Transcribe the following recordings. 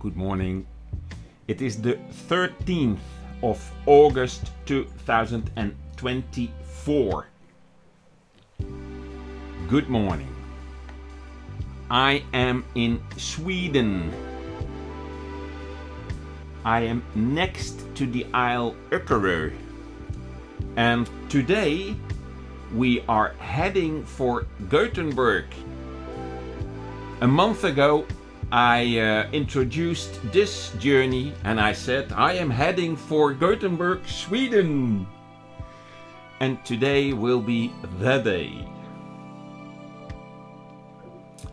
Good morning. It is the 13th of August 2024. Good morning. I am in Sweden. I am next to the Isle Öckerö. And today we are heading for Gothenburg. A month ago I introduced this journey and I said I am heading for Gothenburg, Sweden. And today will be the day.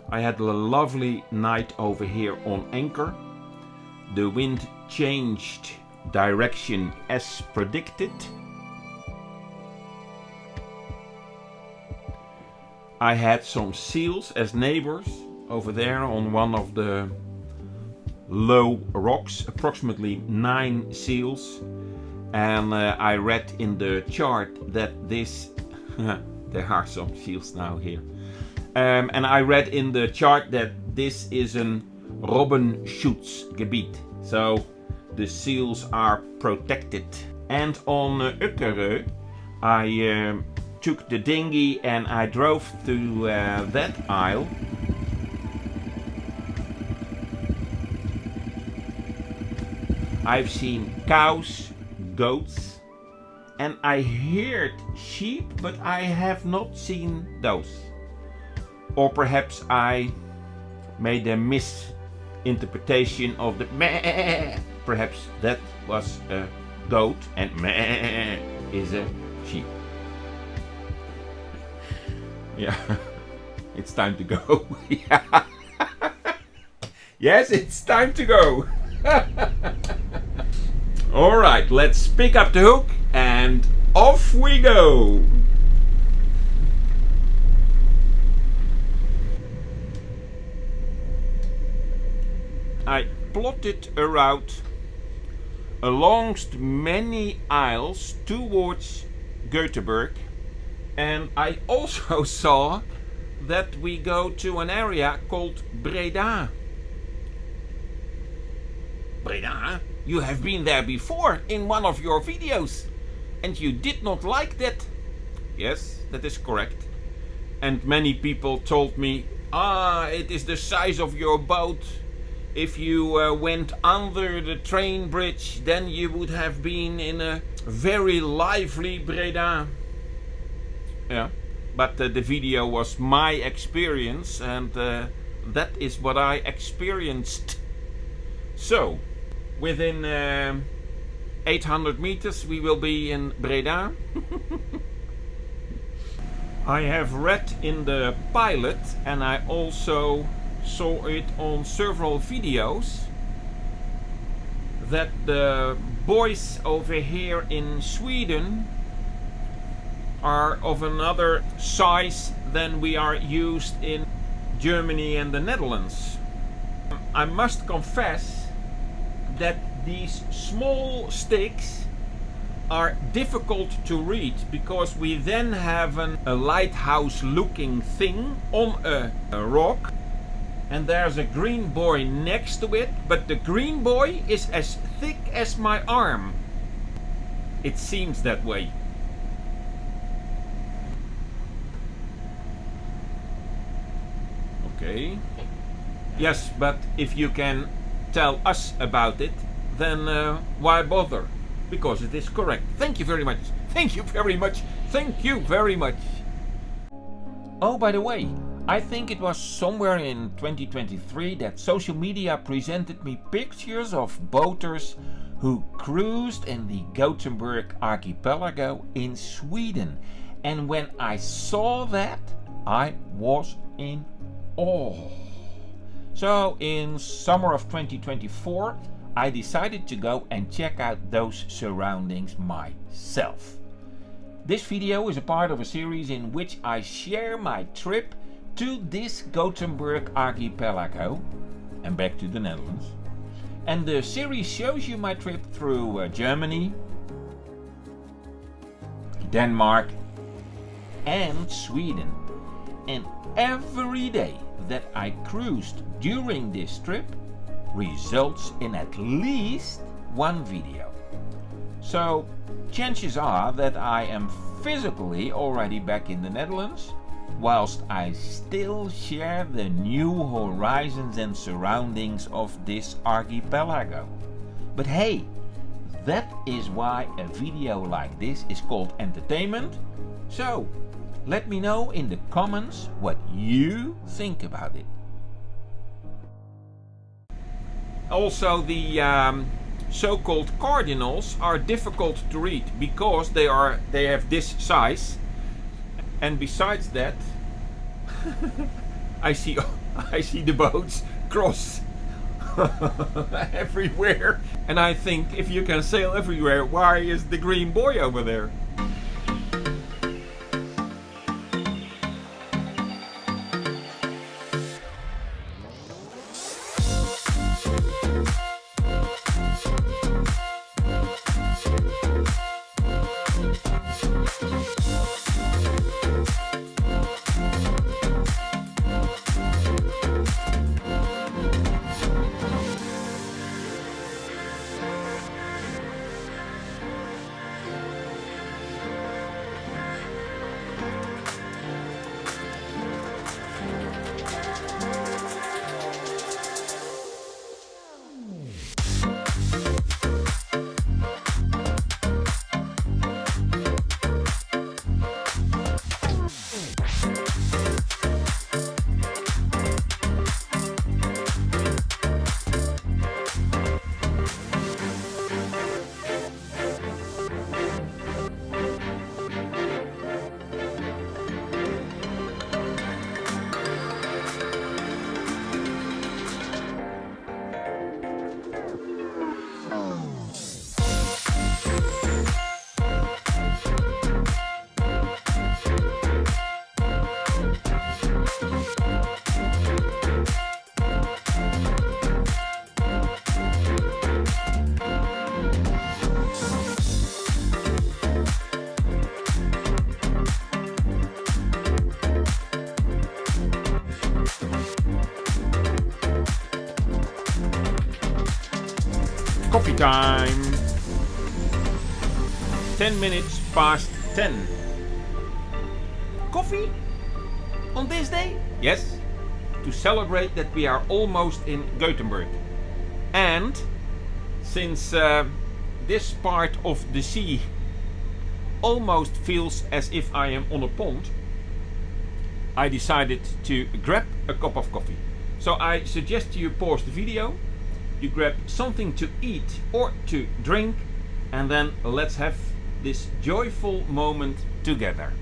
I had a lovely night over here on anchor. The wind changed direction as predicted. I had some seals as neighbors over there on one of the low rocks, approximately 9 seals. And I read in the chart that this, there are some seals now here. And I read in the chart that this is an Robbenschutzgebiet. So the seals are protected. And on Öckerö, I took the dinghy and I drove to that isle. I've seen cows, goats, and I heard sheep, but I have not seen those. Or perhaps I made a misinterpretation of the meh. Perhaps that was a goat and meh is a sheep. Yeah, it's time to go. Yeah. Yes, it's time to go. All right, let's pick up the hook and off we go. I plotted a route alongst many isles towards Gothenburg, and I also saw that we go to an area called Breda. Breda? You have been there before in one of your videos, and you did not like that. Yes, that is correct. And many people told me, it is the size of your boat. If you went under the train bridge, then you would have been in a very lively Breda. Yeah, but the video was my experience, and that is what I experienced. So, within 800 meters we will be in Breda. I have read in the pilot, and I also saw it on several videos, that the buoys over here in Sweden are of another size than we are used in Germany and the Netherlands. I must confess that these small sticks are difficult to read, because we then have a lighthouse looking thing on a rock, and there's a green buoy next to it, but the green buoy is as thick as my arm. It seems that way. Okay. Yes, but if you can tell us about it, then why bother? Because it is correct. Thank you very much. Thank you very much. Thank you very much. Oh, by the way, I think it was somewhere in 2023 that social media presented me pictures of boaters who cruised in the Gothenburg Archipelago in Sweden. And when I saw that, I was in awe. So in summer of 2024, I decided to go and check out those surroundings myself. This video is a part of a series in which I share my trip to this Gothenburg Archipelago and back to the Netherlands. And the series shows you my trip through Germany, Denmark and Sweden. And every day that I cruised during this trip, results in at least one video. So chances are that I am physically already back in the Netherlands, whilst I still share the new horizons and surroundings of this archipelago. But hey, that is why a video like this is called entertainment. So let me know in the comments what you think about it. Also, the so-called cardinals are difficult to read because they have this size, and besides that I see the boats cross everywhere, and I think if you can sail everywhere, why is the green buoy over there? Coffee time! 10 minutes past 10. Coffee? On this day? Yes, to celebrate that we are almost in Gothenburg. And since this part of the sea almost feels as if I am on a pond, I decided to grab a cup of coffee. So I suggest you pause the video, you grab something to eat or to drink, and then let's have this joyful moment together.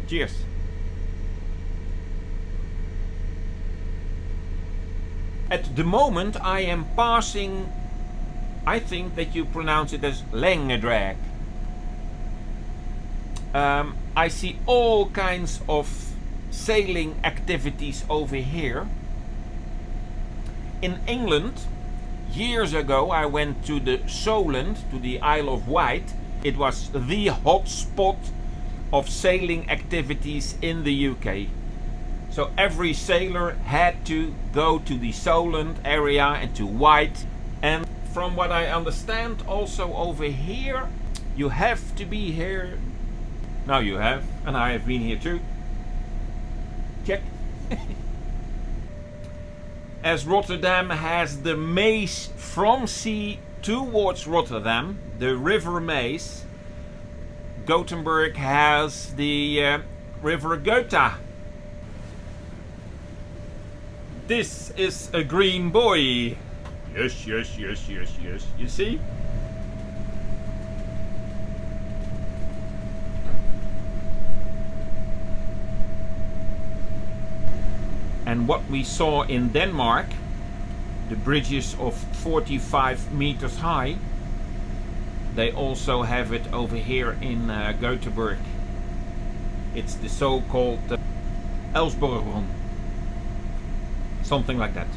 Cheers! At the moment I am passing, I think that you pronounce it as Längedrag. I see all kinds of sailing activities over here. In England, years ago, I went to the Solent, to the Isle of Wight. It was the hot spot of sailing activities in the UK. So every sailor had to go to the Solent area and to Wight. And from what I understand, also over here, you have to be here. Now you have, and I have been here too. Check. As Rotterdam has the Maas from sea towards Rotterdam, the River Maas, Gothenburg has the River Gotha. This is a green buoy. Yes, yes, yes, yes, yes. You see? And what we saw in Denmark, the bridges of 45 meters high, they also have it over here in Gothenburg. It's the so-called Ellsborgbron. Something like that.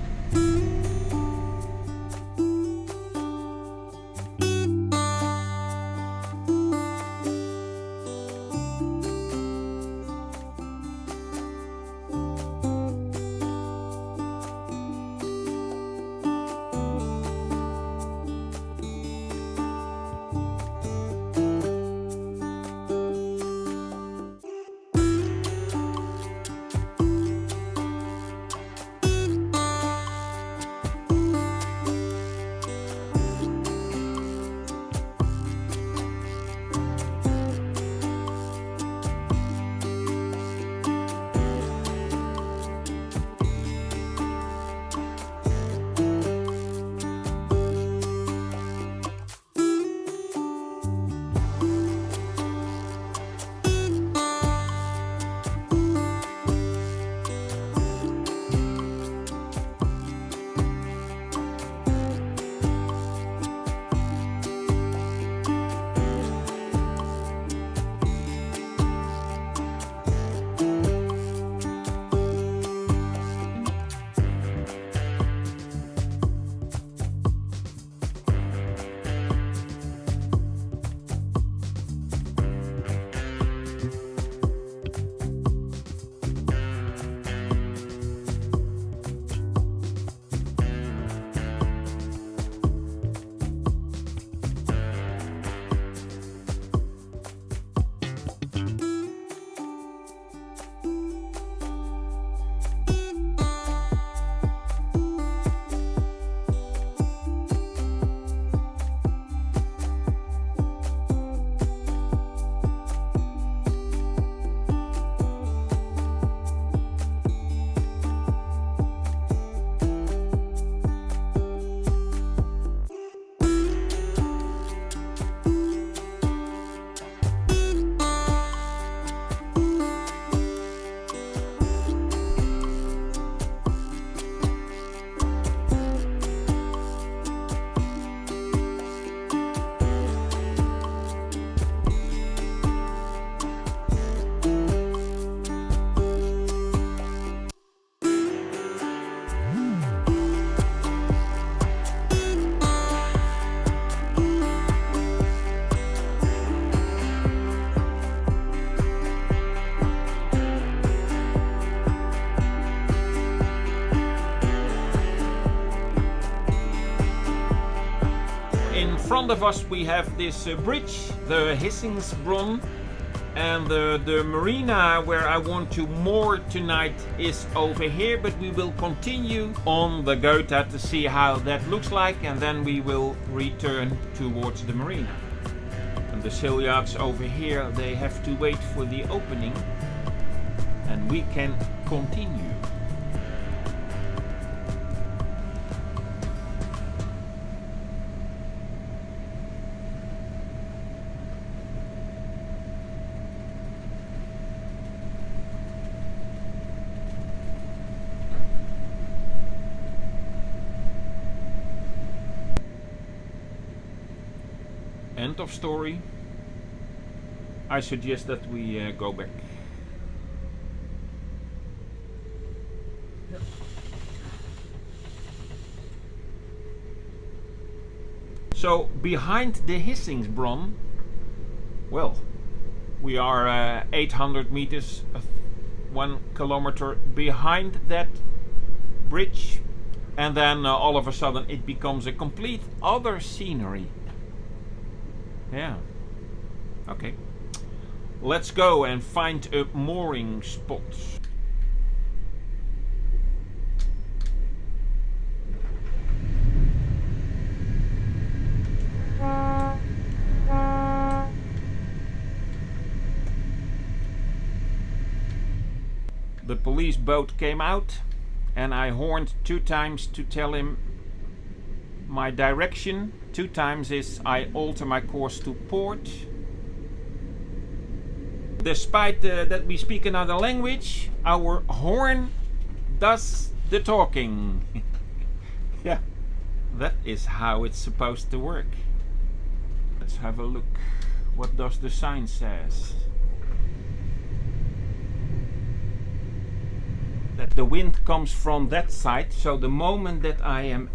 front of us we have this bridge, the Hissingsbron, and the marina where I want to moor tonight is over here, but we will continue on the Gotha to see how that looks like, and then we will return towards the marina. And the sail yachts over here, they have to wait for the opening, and we can continue. End of story. I suggest that we go back. So behind the Hissingsbron, well, we are 800 meters, 1 kilometer behind that bridge, and then all of a sudden it becomes a complete other scenery. Yeah. Okay. Let's go and find a mooring spot. The police boat came out and I horned 2 times to tell him my direction. 2 times is I alter my course to port. Despite that we speak another language, our horn does the talking. Yeah, that is how it's supposed to work. Let's have a look. What does the sign says? That the wind comes from that side, so the moment that I am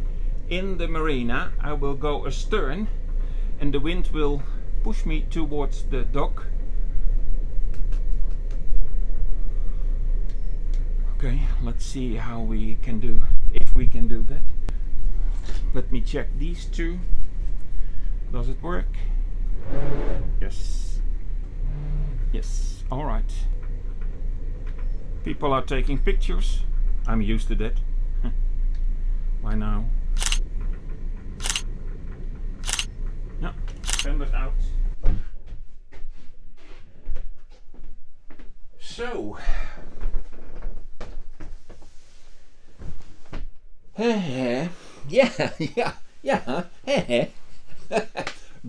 in the marina, I will go astern and the wind will push me towards the dock. Okay, let's see how we can do, if we can do that. Let me check these 2. Does it work? Yes. Yes, alright. People are taking pictures. I'm used to that. Why now? No, fenders out. So, yeah.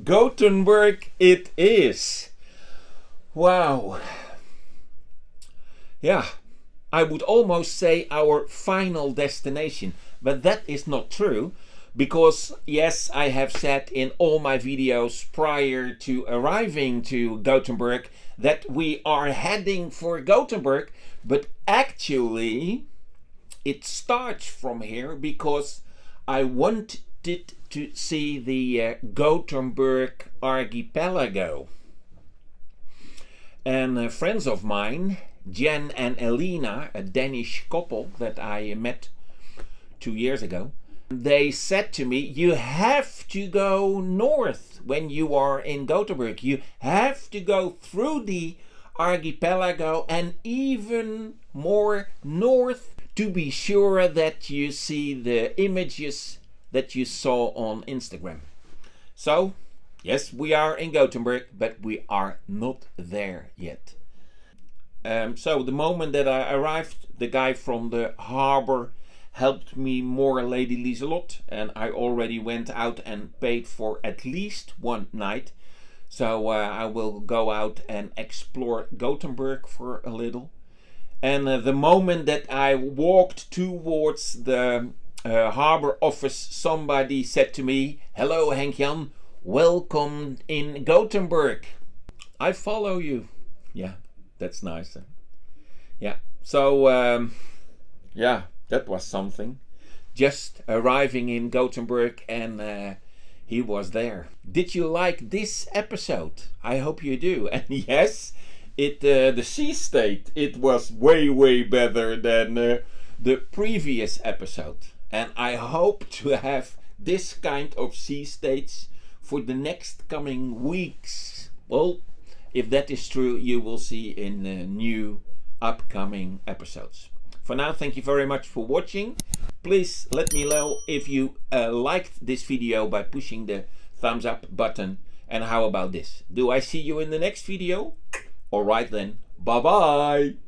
Gothenburg it is. Wow. Yeah, I would almost say our final destination, but that is not true. Because yes, I have said in all my videos prior to arriving to Gothenburg that we are heading for Gothenburg, but actually it starts from here because I wanted to see the Gothenburg Archipelago. And friends of mine, Jen and Elina, a Danish couple that I met 2 years ago, they said to me, you have to go north when you are in Gothenburg. You have to go through the archipelago and even more north to be sure that you see the images that you saw on Instagram. So, yes, we are in Gothenburg, but we are not there yet. So the moment that I arrived, the guy from the harbor helped me moor Lady Lieselot, and I already went out and paid for at least 1 night. So I will go out and explore Gothenburg for a little. And the moment that I walked towards the harbor office, somebody said to me, "Hello Henk-Jan, welcome in Gothenburg. I follow you." Yeah, that's nice. Yeah, so yeah, that was something. Just arriving in Gothenburg and he was there. Did you like this episode? I hope you do. And yes, the sea state, it was way better than the previous episode. And I hope to have this kind of sea states for the next coming weeks. Well, if that is true, you will see in new upcoming episodes. For now, thank you very much for watching. Please let me know if you liked this video by pushing the thumbs up button. And how about this? Do I see you in the next video? Alright then, bye bye!